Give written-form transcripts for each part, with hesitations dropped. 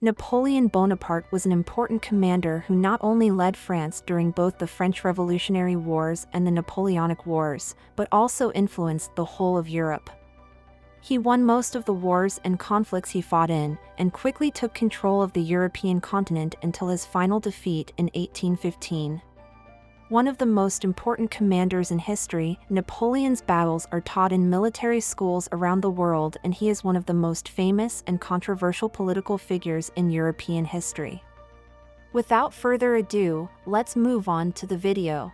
Napoleon Bonaparte was an important commander who not only led France during both the French Revolutionary Wars and the Napoleonic Wars, but also influenced the whole of Europe. He won most of the wars and conflicts he fought in, and quickly took control of the European continent until his final defeat in 1815. One of the most important commanders in history, Napoleon's battles are taught in military schools around the world, and he is one of the most famous and controversial political figures in European history. Without further ado, let's move on to the video.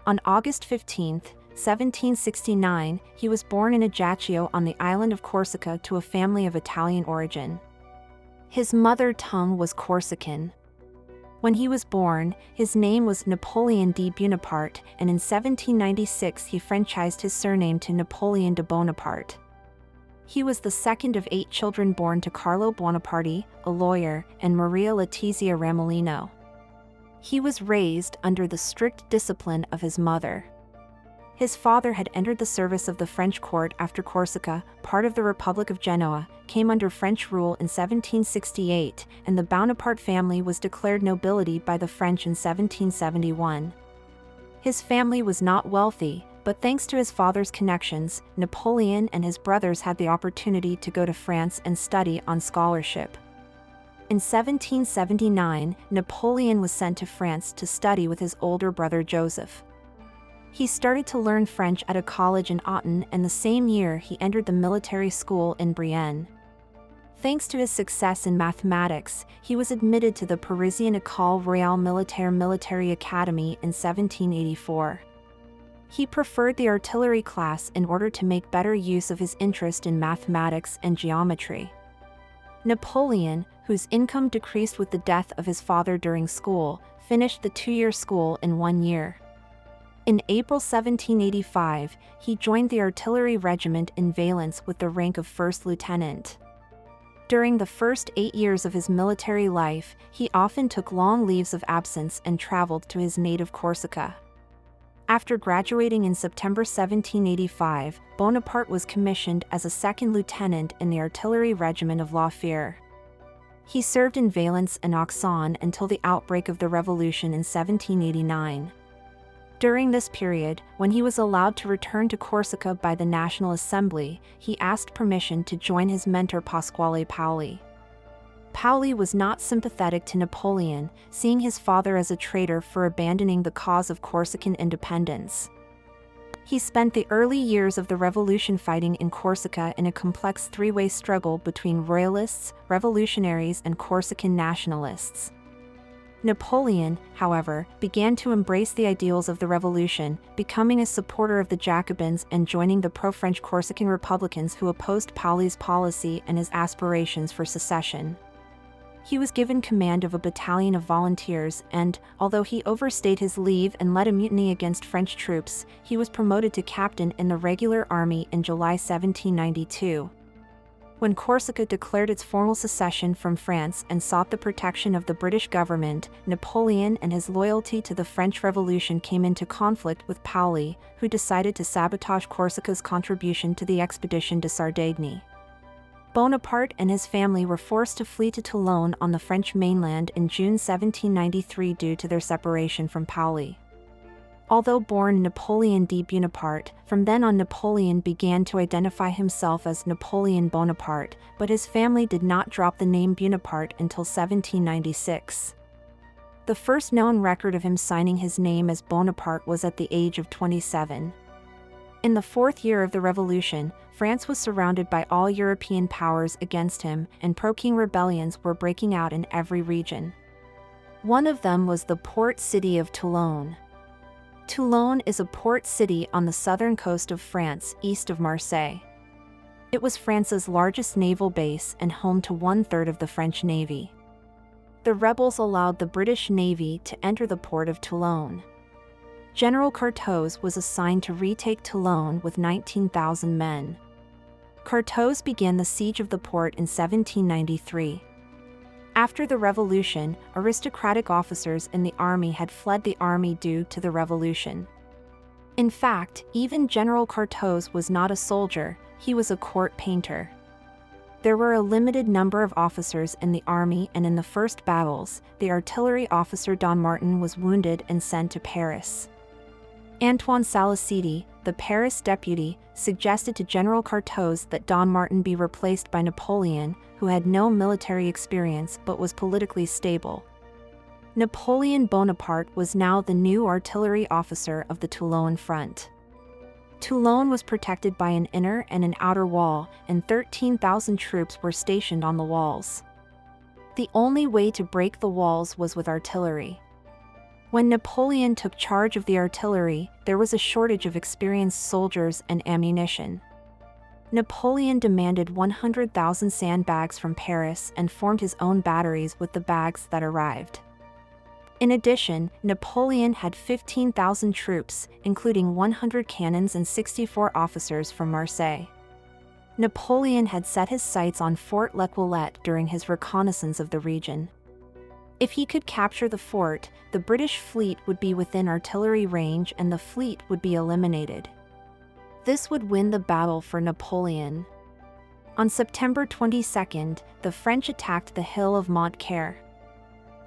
On August 15, 1769, he was born in Ajaccio on the island of Corsica to a family of Italian origin. His mother tongue was Corsican. When he was born, his name was Napoleon de Bonaparte, and in 1796 he franchised his surname to Napoleon de Bonaparte. He was the second of 8 children born to Carlo Buonaparte, a lawyer, and Maria Letizia Ramolino. He was raised under the strict discipline of his mother. His father had entered the service of the French court after Corsica, part of the Republic of Genoa, came under French rule in 1768, and the Bonaparte family was declared nobility by the French in 1771. His family was not wealthy, but thanks to his father's connections, Napoleon and his brothers had the opportunity to go to France and study on scholarship. In 1779, Napoleon was sent to France to study with his older brother Joseph. He started to learn French at a college in Autun, and the same year he entered the military school in Brienne. Thanks to his success in mathematics, he was admitted to the Parisian École Royale Militaire Military Academy in 1784. He preferred the artillery class in order to make better use of his interest in mathematics and geometry. Napoleon, whose income decreased with the death of his father during school, finished the 2-year school in 1 year. In April 1785, he joined the artillery regiment in Valence with the rank of first lieutenant. During the first 8 years of his military life, he often took long leaves of absence and traveled to his native Corsica. After graduating in September 1785, Bonaparte was commissioned as a second lieutenant in the artillery regiment of La Fère. He served in Valence and Auxonne until the outbreak of the Revolution in 1789. During this period, when he was allowed to return to Corsica by the National Assembly, he asked permission to join his mentor Pasquale Paoli. Paoli was not sympathetic to Napoleon, seeing his father as a traitor for abandoning the cause of Corsican independence. He spent the early years of the revolution fighting in Corsica in a complex 3-way struggle between royalists, revolutionaries, and Corsican nationalists. Napoleon, however, began to embrace the ideals of the revolution, becoming a supporter of the Jacobins and joining the pro-French Corsican Republicans who opposed Paoli's policy and his aspirations for secession. He was given command of a battalion of volunteers and, although he overstayed his leave and led a mutiny against French troops, he was promoted to captain in the regular army in July 1792. When Corsica declared its formal secession from France and sought the protection of the British government, Napoleon and his loyalty to the French Revolution came into conflict with Paoli, who decided to sabotage Corsica's contribution to the expedition to Sardaigne. Bonaparte and his family were forced to flee to Toulon on the French mainland in June 1793 due to their separation from Paoli. Although born Napoleon de Bonaparte, from then on Napoleon began to identify himself as Napoleon Bonaparte, but his family did not drop the name Bonaparte until 1796. The first known record of him signing his name as Bonaparte was at the age of 27. In the 4th year of the Revolution, France was surrounded by all European powers against him, and pro-king rebellions were breaking out in every region. One of them was the port city of Toulon. Toulon is a port city on the southern coast of France, east of Marseille. It was France's largest naval base and home to 1/3 of the French Navy. The rebels allowed the British Navy to enter the port of Toulon. General Carteaux was assigned to retake Toulon with 19,000 men. Carteaux began the siege of the port in 1793. After the revolution, aristocratic officers in the army had fled the army due to the revolution. In fact, even General Carteaux was not a soldier, he was a court painter. There were a limited number of officers in the army, and in the first battles, the artillery officer Don Martin was wounded and sent to Paris. Antoine Salicete, the Paris deputy, suggested to General Cartaux that Don Martin be replaced by Napoleon, who had no military experience but was politically stable. Napoleon Bonaparte was now the new artillery officer of the Toulon front. Toulon was protected by an inner and an outer wall, and 13,000 troops were stationed on the walls. The only way to break the walls was with artillery. When Napoleon took charge of the artillery, there was a shortage of experienced soldiers and ammunition. Napoleon demanded 100,000 sandbags from Paris and formed his own batteries with the bags that arrived. In addition, Napoleon had 15,000 troops, including 100 cannons and 64 officers from Marseille. Napoleon had set his sights on Fort L'Equillette during his reconnaissance of the region. If he could capture the fort, the British fleet would be within artillery range and the fleet would be eliminated. This would win the battle for Napoleon. On September 22, the French attacked the hill of Montcaire.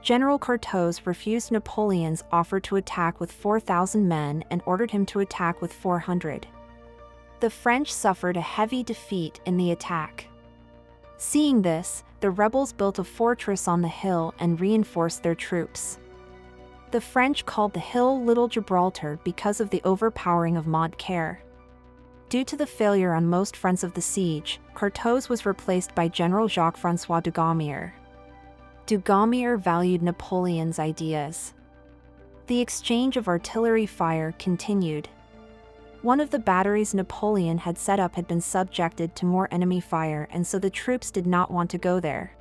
General Cartaux refused Napoleon's offer to attack with 4,000 men and ordered him to attack with 400. The French suffered a heavy defeat in the attack. Seeing this, the rebels built a fortress on the hill and reinforced their troops. The French called the hill Little Gibraltar because of the overpowering of Montcaire. Due to the failure on most fronts of the siege, Cartaux was replaced by General Jacques-François Dugommier. Dugommier valued Napoleon's ideas. The exchange of artillery fire continued. One of the batteries Napoleon had set up had been subjected to more enemy fire, and so the troops did not want to go there.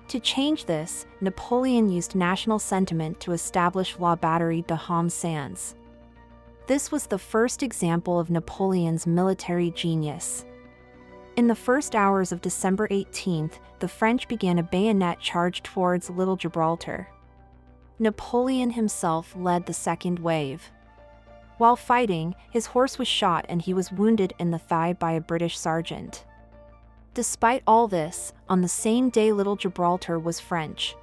To change this, Napoleon used national sentiment to establish La Batterie de Homme Sans. This was the first example of Napoleon's military genius. In the first hours of December 18th, the French began a bayonet charge towards Little Gibraltar. Napoleon himself led the second wave. While fighting, his horse was shot and he was wounded in the thigh by a British sergeant. Despite all this, on the same day Little Gibraltar was French.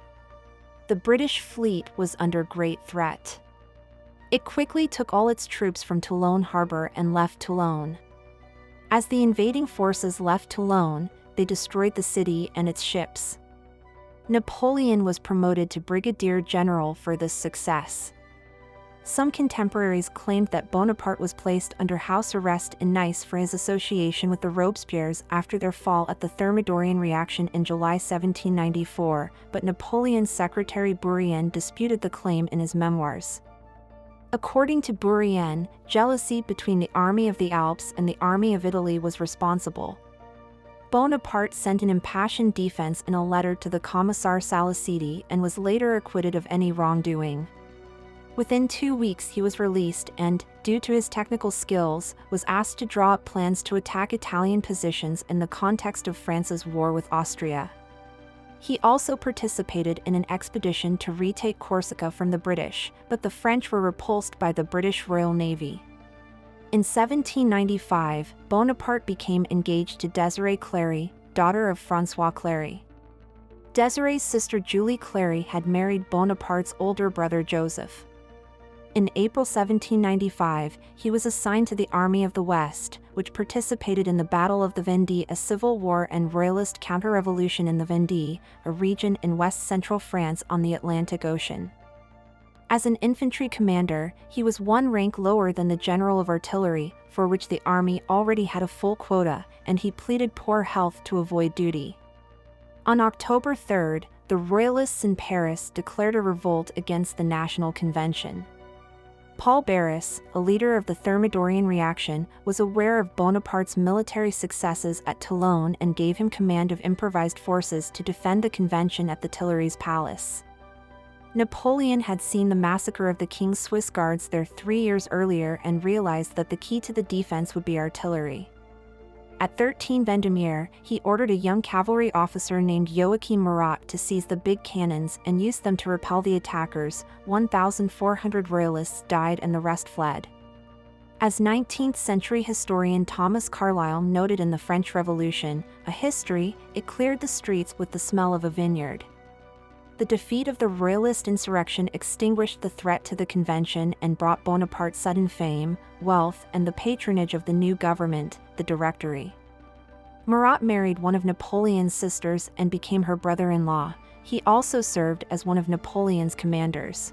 The British fleet was under great threat. It quickly took all its troops from Toulon harbor and left Toulon. As the invading forces left Toulon, they destroyed the city and its ships. Napoleon was promoted to brigadier general for this success. Some contemporaries claimed that Bonaparte was placed under house arrest in Nice for his association with the Robespierres after their fall at the Thermidorian reaction in July 1794, but Napoleon's secretary Bourrienne disputed the claim in his memoirs. According to Bourrienne, jealousy between the Army of the Alps and the Army of Italy was responsible. Bonaparte sent an impassioned defense in a letter to the Commissar Salicete and was later acquitted of any wrongdoing. Within 2 weeks he was released and, due to his technical skills, was asked to draw up plans to attack Italian positions in the context of France's war with Austria. He also participated in an expedition to retake Corsica from the British, but the French were repulsed by the British Royal Navy. In 1795, Bonaparte became engaged to Désirée Clary, daughter of François Clary. Désirée's sister Julie Clary had married Bonaparte's older brother Joseph. In April 1795, he was assigned to the Army of the West, which participated in the Battle of the Vendée, a civil war and royalist counter-revolution in the Vendée, a region in west-central France on the Atlantic Ocean. As an infantry commander, he was one rank lower than the general of artillery, for which the army already had a full quota, and he pleaded poor health to avoid duty. On October 3, the Royalists in Paris declared a revolt against the National Convention. Paul Barras, a leader of the Thermidorian reaction, was aware of Bonaparte's military successes at Toulon and gave him command of improvised forces to defend the convention at the Tuileries Palace. Napoleon had seen the massacre of the King's Swiss Guards there 3 years earlier and realized that the key to the defense would be artillery. At 13 Vendémiaire, he ordered a young cavalry officer named Joachim Murat to seize the big cannons and use them to repel the attackers. 1,400 royalists died and the rest fled. As 19th-century historian Thomas Carlyle noted in The French Revolution, a history, it cleared the streets with the smell of a vineyard. The defeat of the Royalist insurrection extinguished the threat to the Convention and brought Bonaparte sudden fame, wealth, and the patronage of the new government, the Directory. Murat married one of Napoleon's sisters and became her brother-in-law. He also served as one of Napoleon's commanders.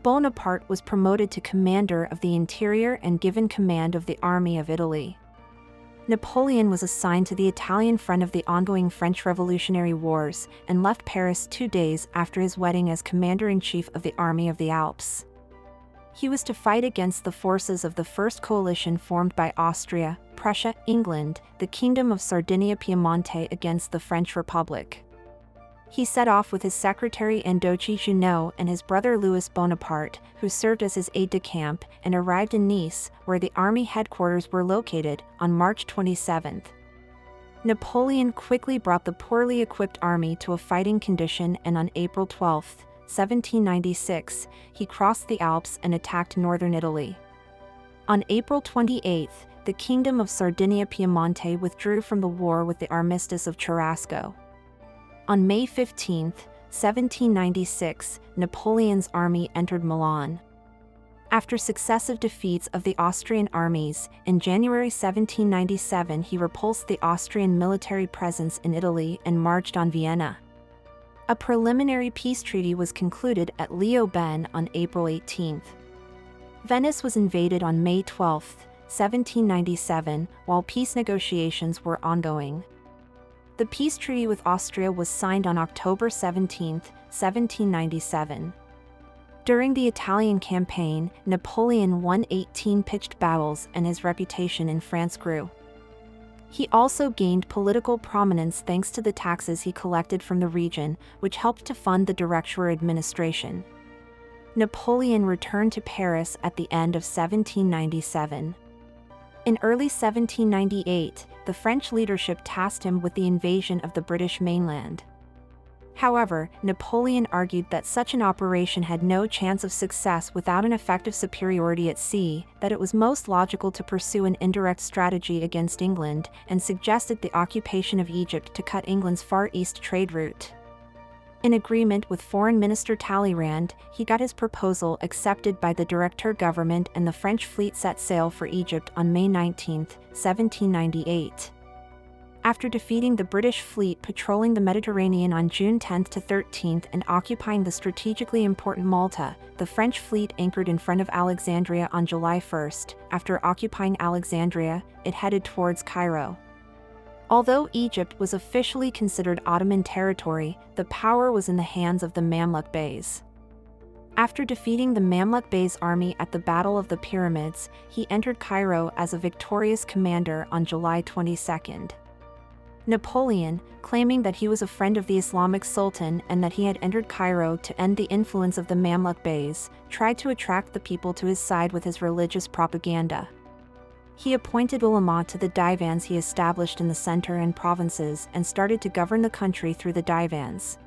Bonaparte was promoted to commander of the interior and given command of the Army of Italy. Napoleon was assigned to the Italian front of the ongoing French Revolutionary Wars and left Paris 2 days after his wedding as commander-in-chief of the Army of the Alps. He was to fight against the forces of the first coalition formed by Austria, Prussia, England, the Kingdom of Sardinia-Piemonte against the French Republic. He set off with his secretary Andoche Junot and his brother Louis Bonaparte, who served as his aide-de-camp, and arrived in Nice, where the army headquarters were located, on March 27. Napoleon quickly brought the poorly equipped army to a fighting condition, and on April 12, 1796, he crossed the Alps and attacked northern Italy. On April 28, the Kingdom of Sardinia-Piemonte withdrew from the war with the Armistice of Cherasco. On May 15, 1796, Napoleon's army entered Milan. After successive defeats of the Austrian armies, in January 1797 he repulsed the Austrian military presence in Italy and marched on Vienna. A preliminary peace treaty was concluded at Leoben on April 18. Venice was invaded on May 12, 1797, while peace negotiations were ongoing. The peace treaty with Austria was signed on October 17, 1797. During the Italian campaign, Napoleon won 18 pitched battles and his reputation in France grew. He also gained political prominence thanks to the taxes he collected from the region, which helped to fund the Directoire administration. Napoleon returned to Paris at the end of 1797. In early 1798, the French leadership tasked him with the invasion of the British mainland. However, Napoleon argued that such an operation had no chance of success without an effective superiority at sea, that it was most logical to pursue an indirect strategy against England, and suggested the occupation of Egypt to cut England's Far East trade route. In agreement with Foreign Minister Talleyrand, he got his proposal accepted by the Directeur government, and the French fleet set sail for Egypt on May 19, 1798. After defeating the British fleet patrolling the Mediterranean on June 10 to 13 and occupying the strategically important Malta, the French fleet anchored in front of Alexandria on July 1. After occupying Alexandria, it headed towards Cairo. Although Egypt was officially considered Ottoman territory, the power was in the hands of the Mamluk Beys. After defeating the Mamluk Beys' army at the Battle of the Pyramids, he entered Cairo as a victorious commander on July 22. Napoleon, claiming that he was a friend of the Islamic Sultan and that he had entered Cairo to end the influence of the Mamluk Beys, tried to attract the people to his side with his religious propaganda. He appointed ulama to the divans he established in the center and provinces and started to govern the country through the divans.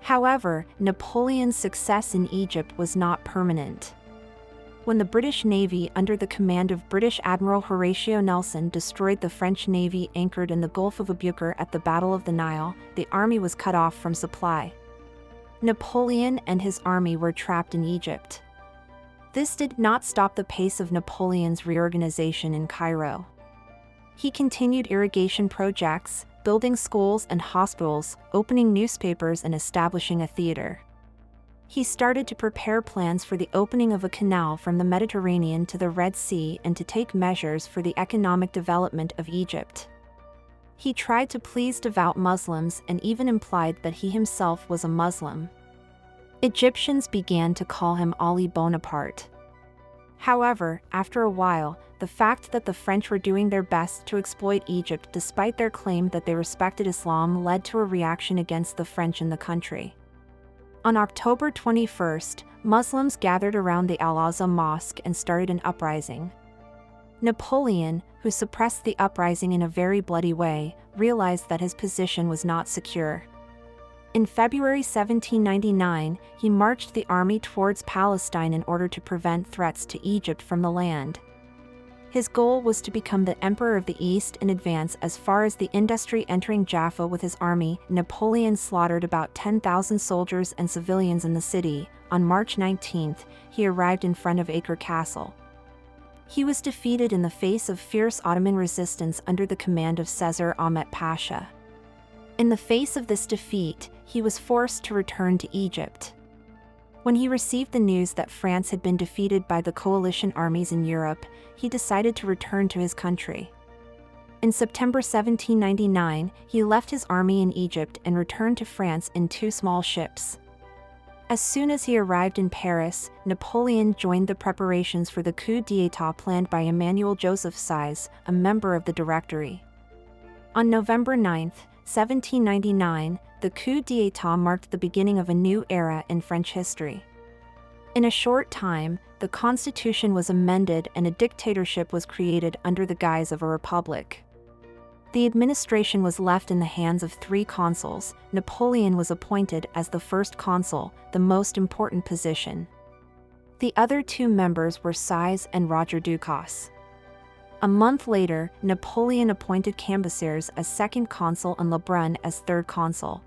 However, Napoleon's success in Egypt was not permanent. When the British Navy under the command of British Admiral Horatio Nelson destroyed the French Navy anchored in the Gulf of Aboukir at the Battle of the Nile, the army was cut off from supply. Napoleon and his army were trapped in Egypt. This did not stop the pace of Napoleon's reorganization in Cairo. He continued irrigation projects, building schools and hospitals, opening newspapers and establishing a theater. He started to prepare plans for the opening of a canal from the Mediterranean to the Red Sea and to take measures for the economic development of Egypt. He tried to please devout Muslims and even implied that he himself was a Muslim. Egyptians began to call him Ali Bonaparte. However, after a while, the fact that the French were doing their best to exploit Egypt despite their claim that they respected Islam led to a reaction against the French in the country. On October 21, Muslims gathered around the Al-Azhar Mosque and started an uprising. Napoleon, who suppressed the uprising in a very bloody way, realized that his position was not secure. In February 1799, he marched the army towards Palestine in order to prevent threats to Egypt from the land. His goal was to become the Emperor of the East and advance as far as the Industry. Entering Jaffa with his army, Napoleon slaughtered about 10,000 soldiers and civilians in the city. On March 19, he arrived in front of Acre Castle. He was defeated in the face of fierce Ottoman resistance under the command of Cesar Ahmet Pasha. In the face of this defeat, he was forced to return to Egypt. When he received the news that France had been defeated by the coalition armies in Europe, he decided to return to his country. In September 1799, he left his army in Egypt and returned to France in 2 small ships. As soon as he arrived in Paris, Napoleon joined the preparations for the coup d'état planned by Emmanuel Joseph Size, a member of the Directory. On November 9, 1799, the coup d'état marked the beginning of a new era in French history. In a short time, the constitution was amended and a dictatorship was created under the guise of a republic. The administration was left in the hands of 3 consuls. Napoleon was appointed as the first consul, the most important position. The other 2 members were Size and Roger Ducasse. A month later, Napoleon appointed Cambaceres as second consul and Lebrun as third consul.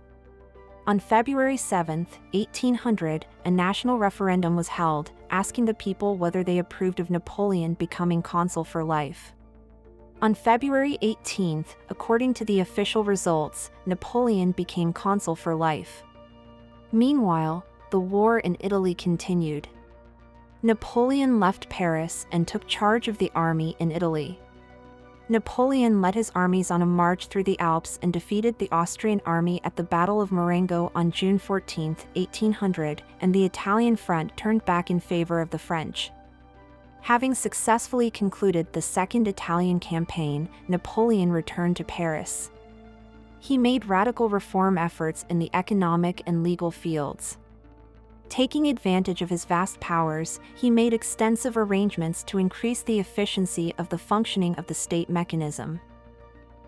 On February 7, 1800, a national referendum was held, asking the people whether they approved of Napoleon becoming consul for life. On February 18, according to the official results, Napoleon became consul for life. Meanwhile, the war in Italy continued. Napoleon left Paris and took charge of the army in Italy. Napoleon led his armies on a march through the Alps and defeated the Austrian army at the Battle of Marengo on June 14, 1800, and the Italian front turned back in favor of the French. Having successfully concluded the Second Italian Campaign, Napoleon returned to Paris. He made radical reform efforts in the economic and legal fields. Taking advantage of his vast powers, he made extensive arrangements to increase the efficiency of the functioning of the state mechanism.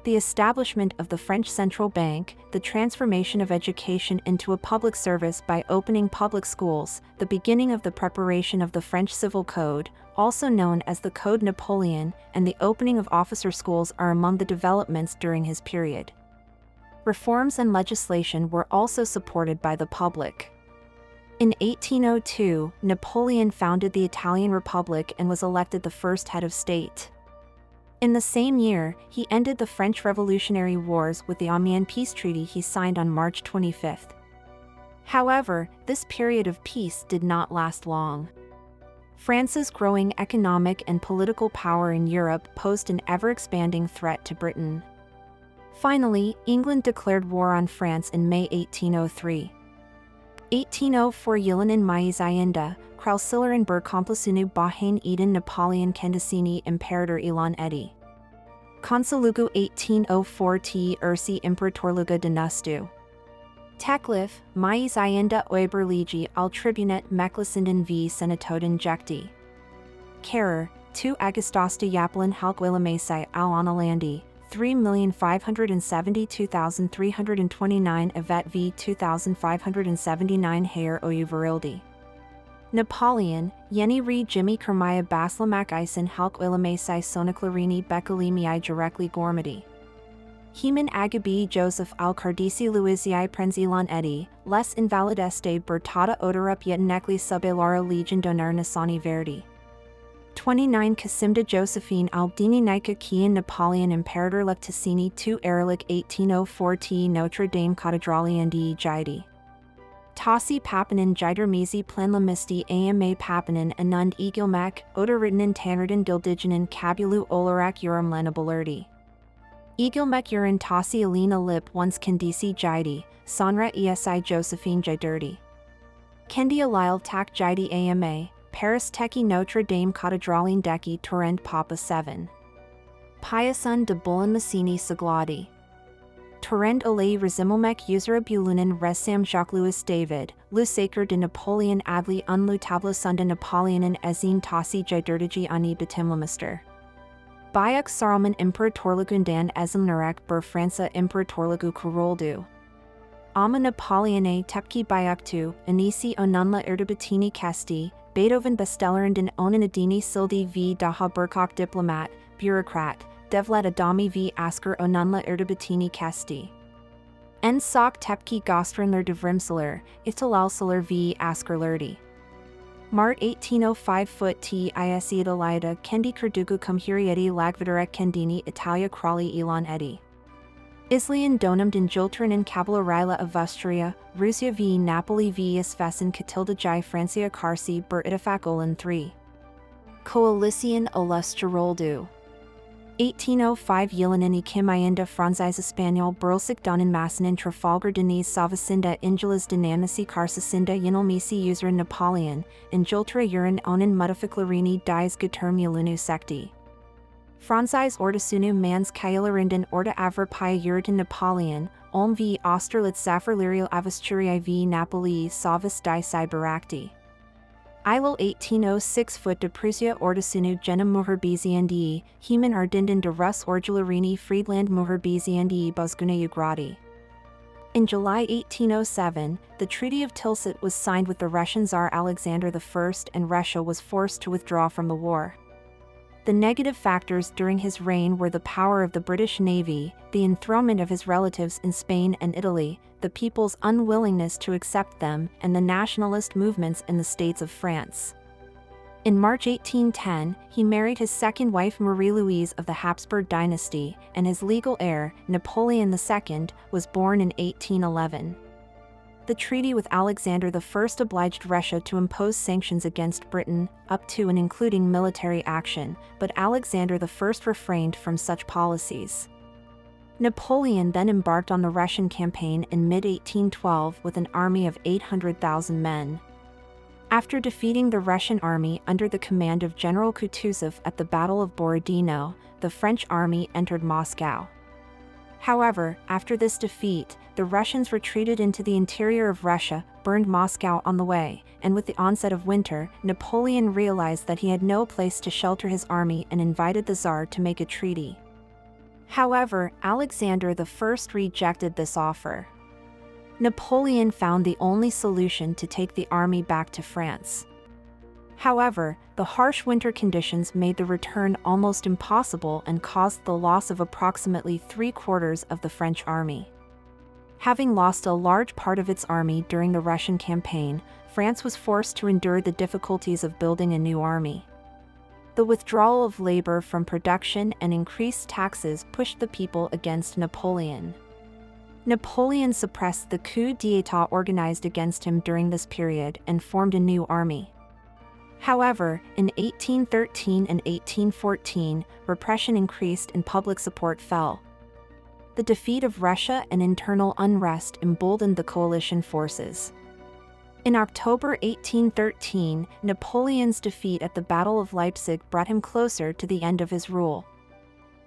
The establishment of the French Central Bank, the transformation of education into a public service by opening public schools, the beginning of the preparation of the French Civil Code, also known as the Code Napoleon, and the opening of officer schools are among the developments during his period. Reforms and legislation were also supported by the public. In 1802, Napoleon founded the Italian Republic and was elected the first head of state. In the same year, he ended the French Revolutionary Wars with the Amiens Peace Treaty he signed on March 25. However, this period of peace did not last long. France's growing economic and political power in Europe posed an ever-expanding threat to Britain. Finally, England declared war on France in May 1803. 1804 Yılının Mayıs ayında, Kralsilerin bir komplusunu bahane eden Napoleon kendisini imparator ilan etti. Konsolluğu 1804 T Ursi İmparatorluğu dönüştü. Teklif, Mayıs ayında oylarla al tribunet meclisinden v senatodan çıktı. Karar, 2 Ağustos'ta yapılan halk oylaması onaylandı. 3,572,329 evet v 2,579 hayır oyu verildi. Napoleon, yeni rejimi kurmaya başlamak için halk oylaması sonuçlarını beklemeye gerekli görmedi. Hemen agabi Joseph al-Kardisi Louisiai Prenzilan etti, les invalideste bertada odurup yetenekli subaylara legion d'honneur nasani verdi. 29 Casimda Josephine Aldini Nika Kian Napoleon Imperator Lecticini 2 Ehrlich 1804 T Notre Dame Cathedrali Ndi Jidi. Tassi Papanen Jidermizi Plenlamisti Ama Papanen Anund Egilmak Oderitanen Tannerden Dildigenen Cabulu Olarak Urum Lenabalerdi. Egilmek Urin Tassi Alina Lip once Kendisi Jidi, Sonra Esi Josephine Jiderdi. Kendi Alil Tak Jidi Ama. Paris Teki Notre Dame Cathedralin Deki Torrent Papa 7. Piasun de Bullen Massini Sagladi. Torrent Olei Rezimilmek Usera Bulunen Resam Jacques Louis David, Lusaker de Napoleon Adli Unlutabla Sunda Napoleonen Ezine Tassi Jidertigi Ani Betimlemister. Bayuk Sarlman Imperatorlugundan Ezimnurek Ber Franca Imperatorlugu Kuroldu. Ama Napoleone Tepki Bayuktu, Anisi Onunla Erdebatini Kesti, Beethoven bestellerenden onanadini sildi v daha burkok diplomat, bureaucrat, devlet adami v asker onunla erdebatini kesti. En sak tepki gostranler devrimseler, italalseler v askerlerdi. Mart 1805 foot t isi italida kendi kurdugu kumhurieti lagviderek kendini Italia krali elon edi. Islian donum den jultranen cavallerila of Vustria, Russia v Napoli v Isvessen Catilda Jai Francia Carsi ber Itafak Olan 3. Coalition Olustiroldu. 1805 Yelenini Kimayenda Franzis Espanol Burlsik Donen Massanin Trafalgar Denise Savacinda Ingelas Dynamici Carsacinda Yinelmisi User Napoleon, Injultra Urin Onen Modificlarini Dies Guterm Yelunu Secti. Franzis Ordasunu Mans Kailarinden Orda Avra Pia Uritan Napoleon, Olm v Austerlitz Zaferlirio Avasturiae v Napoli Savas di Cyberakti. Ilal 1806 foot de Prussia Ordasunu Genem Muherbeziandi, Heman Ardinden de Russ Orgularini Friedland Muherbeziandi Bosguna Ugradi. In July 1807, the Treaty of Tilsit was signed with the Russian Tsar Alexander I, and Russia was forced to withdraw from the war. The negative factors during his reign were the power of the British Navy, the enthronement of his relatives in Spain and Italy, the people's unwillingness to accept them, and the nationalist movements in the states of France. In March 1810, he married his second wife Marie-Louise of the Habsburg dynasty, and his legal heir, Napoleon II, was born in 1811. The treaty with Alexander I obliged Russia to impose sanctions against Britain, up to and including military action, but Alexander I refrained from such policies. Napoleon then embarked on the Russian campaign in mid-1812 with an army of 800,000 men. After defeating the Russian army under the command of General Kutuzov at the Battle of Borodino, the French army entered Moscow. However, after this defeat, the Russians retreated into the interior of Russia, burned Moscow on the way, and with the onset of winter, Napoleon realized that he had no place to shelter his army and invited the Tsar to make a treaty. However, Alexander I rejected this offer. Napoleon found the only solution to take the army back to France. However, the harsh winter conditions made the return almost impossible and caused the loss of approximately 3/4 of the French army. Having lost a large part of its army during the Russian campaign, France was forced to endure the difficulties of building a new army. The withdrawal of labor from production and increased taxes pushed the people against Napoleon. Napoleon suppressed the coup d'état organized against him during this period and formed a new army. However, in 1813 and 1814, repression increased and public support fell. The defeat of Russia and internal unrest emboldened the coalition forces. In October 1813, Napoleon's defeat at the Battle of Leipzig brought him closer to the end of his rule.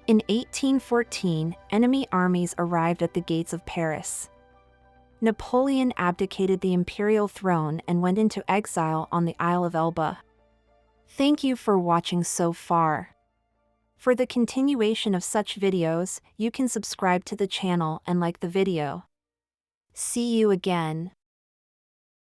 In 1814, enemy armies arrived at the gates of Paris. Napoleon abdicated the imperial throne and went into exile on the Isle of Elba. Thank you for watching so far. For the continuation of such videos, you can subscribe to the channel and like the video. See you again.